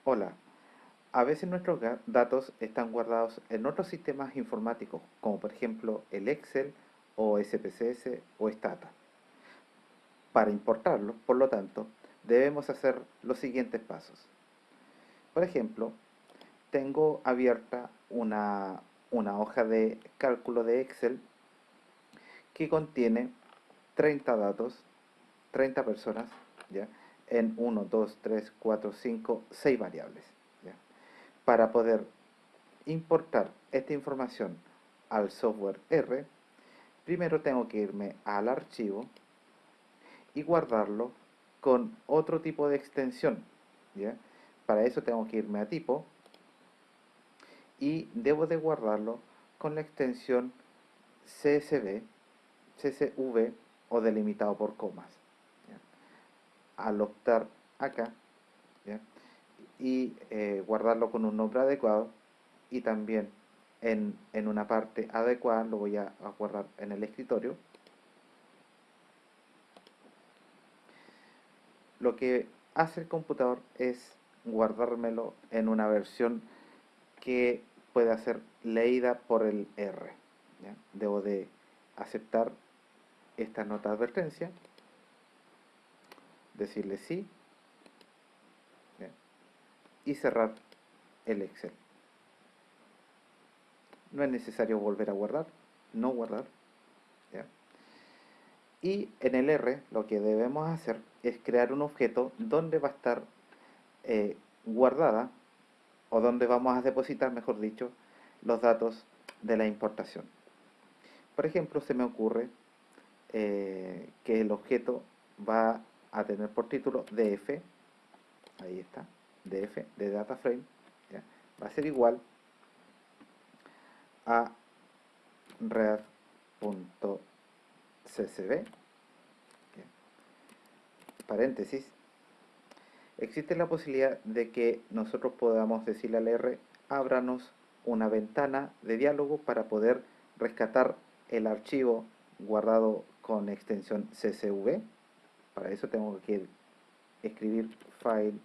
Hola, a veces nuestros datos están guardados en otros sistemas informáticos, como por ejemplo el Excel o SPSS o Stata. Para importarlos, por lo tanto, debemos hacer los siguientes pasos. Por ejemplo, tengo abierta una hoja de cálculo de Excel que contiene 30 datos, 30 personas, ¿ya? En uno, 2, 3, 4, 5, 6 variables. ¿Ya? Para poder importar esta información al software R, primero tengo que irme al archivo y guardarlo con otro tipo de extensión. ¿Ya? Para eso tengo que irme a tipo y debo de guardarlo con la extensión CSV, CSV o delimitado por comas. ¿Ya? Al optar acá, ¿ya? Y guardarlo con un nombre adecuado y también en una parte adecuada lo voy a guardar en el escritorio. Lo que hace el computador es guardármelo en una versión que pueda ser leída por el R. ¿Ya? Debo de aceptar esta nota de advertencia, decirle sí, ¿ya? Y cerrar el Excel. No es necesario volver a guardar, no guardar. ¿Ya? Y en el R lo que debemos hacer es crear un objeto donde va a estar guardada o donde vamos a depositar, mejor dicho, los datos de la importación. Por ejemplo, se me ocurre que el objeto va a tener por título DF, ahí está, DF de data frame, ¿ya? Va a ser igual a read.csv, paréntesis. Existe la posibilidad de que nosotros podamos decirle al R, ábranos una ventana de diálogo para poder rescatar el archivo guardado con extensión CSV. Para eso tengo que escribir file.choose,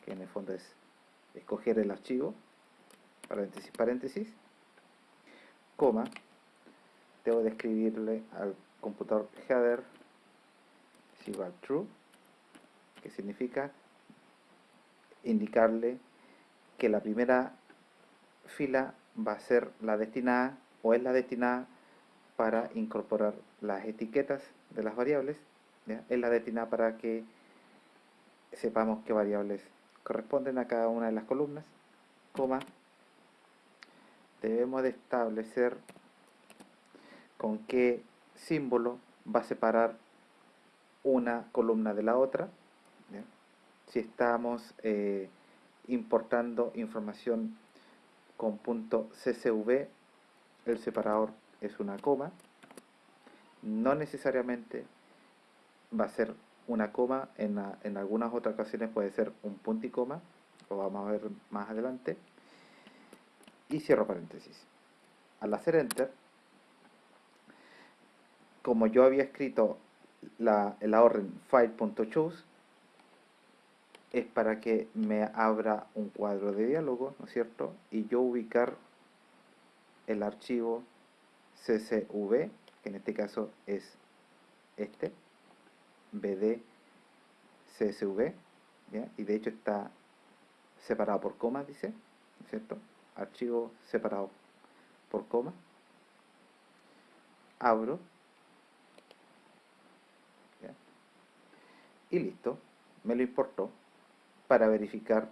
que en el fondo es escoger el archivo, paréntesis, paréntesis, coma, debo de escribirle al computador header es igual true, que significa indicarle que la primera fila va a ser la destinada o es la destinada para incorporar las etiquetas de las variables, ¿ya? Es la destinada para que sepamos qué variables corresponden a cada una de las columnas, coma, debemos de establecer con qué símbolo va a separar una columna de la otra, ¿ya? Si estamos importando información con punto CSV, el separador es una coma, no necesariamente va a ser una coma, en algunas otras ocasiones puede ser un punto y coma, lo vamos a ver más adelante, y cierro paréntesis. Al hacer enter, como yo había escrito la orden file.choose, es para que me abra un cuadro de diálogo, ¿no es cierto? Y yo ubicar el archivo CSV, que en este caso es este, BD CSV, ¿ya? Y de hecho está separado por comas, dice, ¿no es cierto? Archivo separado por coma. Abro, ¿ya? Y listo, me lo importó. Para verificar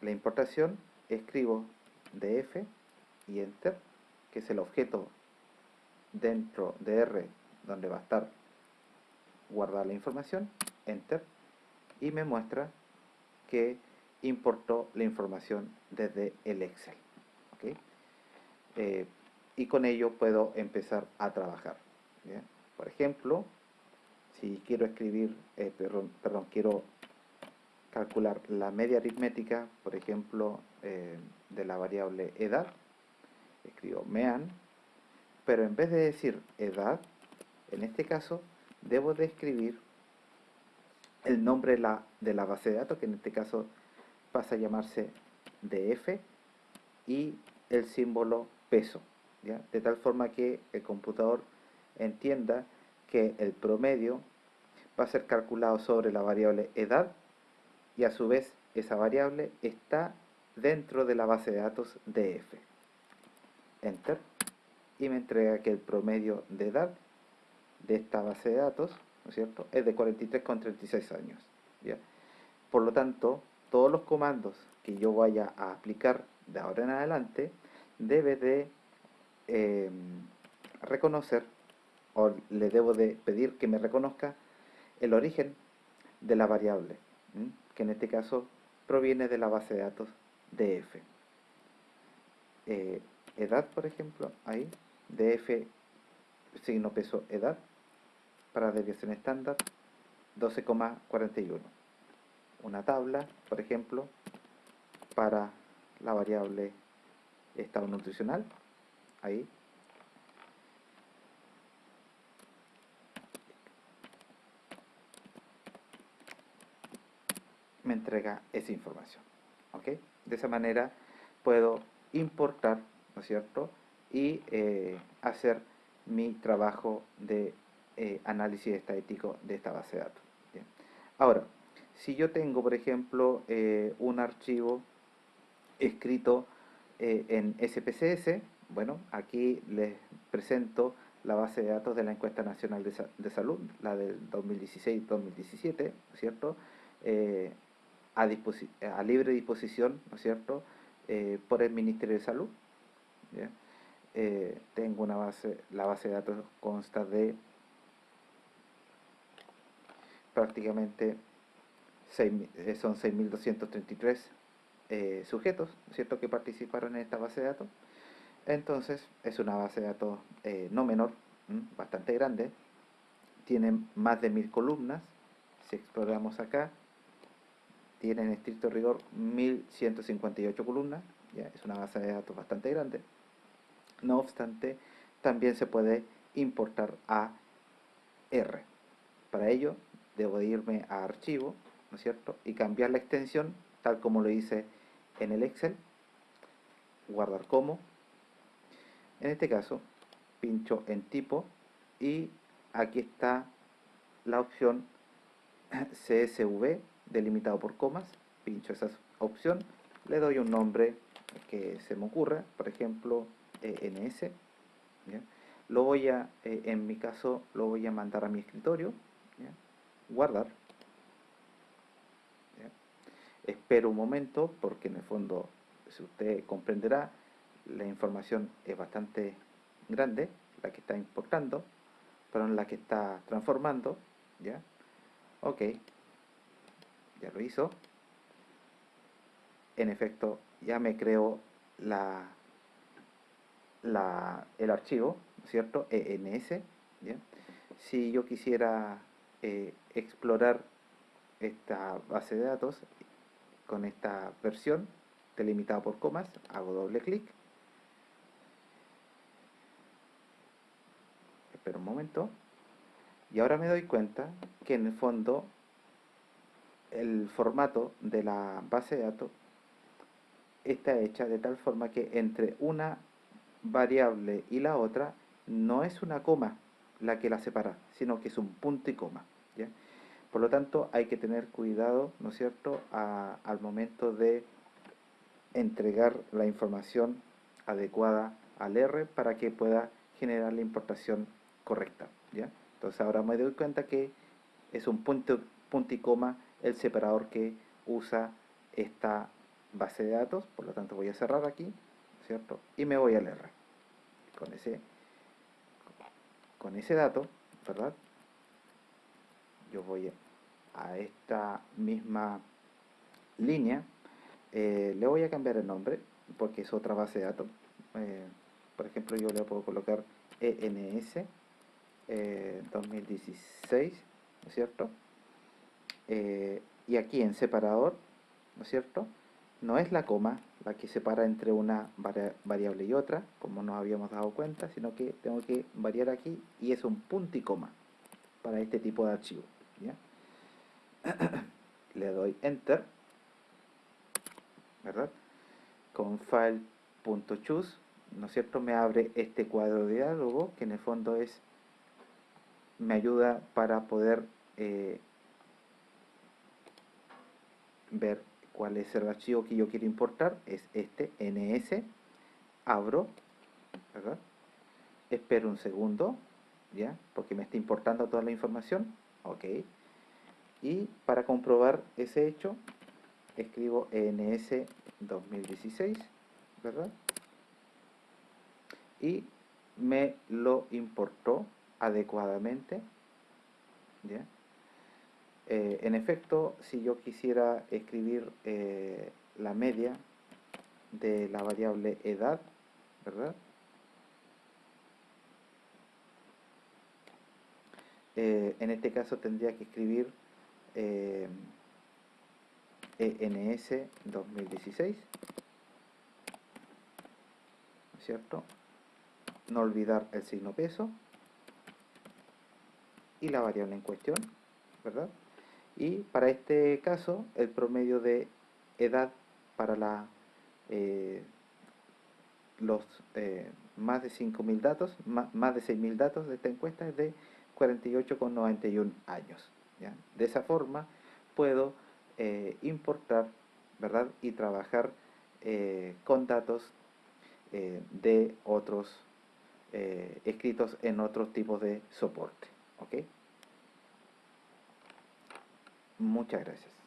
la importación, escribo df y enter, que es el objeto dentro de R donde va a estar guardada la información, enter, y me muestra que importó la información desde el Excel. ¿Okay? Eh, y con ello puedo empezar a trabajar. ¿Bien? Por ejemplo, si quiero escribir, perdón, quiero calcular la media aritmética, por ejemplo, de la variable edad, escribo mean, pero en vez de decir edad, en este caso debo de escribir el nombre de la base de datos, que en este caso pasa a llamarse DF, y el símbolo peso, ¿ya? De tal forma que el computador entienda que el promedio va a ser calculado sobre la variable edad y a su vez esa variable está dentro de la base de datos DF. Enter. Y me entrega que el promedio de edad de esta base de datos, ¿no es cierto?, es de 43,36 años, ¿ya? Por lo tanto, todos los comandos que yo vaya a aplicar de ahora en adelante debe de eh, reconocer, o le debo de pedir que me reconozca el origen de la variable, ¿m? Que en este caso proviene de la base de datos DF. Edad, por ejemplo, ahí, DF signo peso edad, para desviación estándar 12,41. Una tabla, por ejemplo, para la variable estado nutricional, ahí, me entrega esa información, ¿ok? De esa manera puedo importar, ¿no es cierto?, y hacer mi trabajo de análisis estadístico de esta base de datos. Bien. Ahora, si yo tengo, por ejemplo, un archivo escrito en SPSS, bueno, aquí les presento la base de datos de la encuesta nacional de salud, la del 2016-2017, ¿no es cierto?, eh, a libre disposición, ¿no es cierto?, por el Ministerio de Salud. ¿Ya? Tengo la base de datos consta de prácticamente son 6.233 sujetos, ¿no es cierto?, que participaron en esta base de datos. Entonces, es una base de datos no menor, bastante grande, tiene más de 1000 columnas. Si exploramos acá, tiene en estricto rigor 1158 columnas, ¿ya? Es una base de datos bastante grande. No obstante, también se puede importar a R. Para ello, debo de irme a archivo, ¿no es cierto?, y cambiar la extensión, tal como lo hice en el Excel, guardar como. En este caso, pincho en tipo y aquí está la opción CSV delimitado por comas. Pincho esa opción, le doy un nombre que se me ocurra, por ejemplo ENS. ¿Ya? Lo voy a, en mi caso, lo voy a mandar a mi escritorio, ¿ya? Guardar. ¿Ya? Espero un momento porque en el fondo, si usted comprenderá, la información es bastante grande, la que está importando, perdón, la que está transformando, ¿ya? Ok, ya lo hizo. En efecto, ya me creó el archivo, ¿cierto? ENS, ¿ya? Si yo quisiera explorar esta base de datos con esta versión delimitada por comas, hago doble clic, espero un momento, y ahora me doy cuenta que en el fondo el formato de la base de datos está hecha de tal forma que entre una variable y la otra no es una coma la que la separa, sino que es un punto y coma, ¿ya? Por lo tanto, hay que tener cuidado, ¿no es cierto?, al momento de entregar la información adecuada al R para que pueda generar la importación correcta, ¿ya? Entonces ahora me doy cuenta que es un punto y coma el separador que usa esta base de datos. Por lo tanto voy a cerrar aquí, ¿cierto? Y me voy al R. Con con ese dato, ¿verdad? Yo voy a esta misma línea, le voy a cambiar el nombre porque es otra base de datos. Eh, por ejemplo, yo le puedo colocar ENS 2016, ¿no es cierto? Y aquí en separador, ¿no es cierto?, no es la coma la que separa entre una variable y otra, como nos habíamos dado cuenta, sino que tengo que variar aquí y es un punto y coma para este tipo de archivo, ¿ya? Le doy Enter, ¿verdad? Con File.choose, ¿no es cierto? Me abre este cuadro de diálogo que en el fondo me ayuda para poder ver cuál es el archivo que yo quiero importar. Es este, ns, abro, ¿verdad? Espero un segundo, ¿ya? Porque me está importando toda la información. Ok. Y para comprobar ese hecho, escribo ENS 2016, ¿verdad? Y me lo importó adecuadamente, ¿ya? En efecto, si yo quisiera escribir la media de la variable edad, ¿verdad? En este caso tendría que escribir ENS 2016, ¿no es cierto? No olvidar el signo peso y la variable en cuestión, ¿verdad? Y para este caso, el promedio de edad para eh, los más de 5.000 datos, más de 6.000 datos de esta encuesta es de 48,91 años. ¿Ya? De esa forma puedo importar, ¿verdad? Y trabajar con datos de otros escritos en otros tipos de soporte. ¿Ok? Muchas gracias.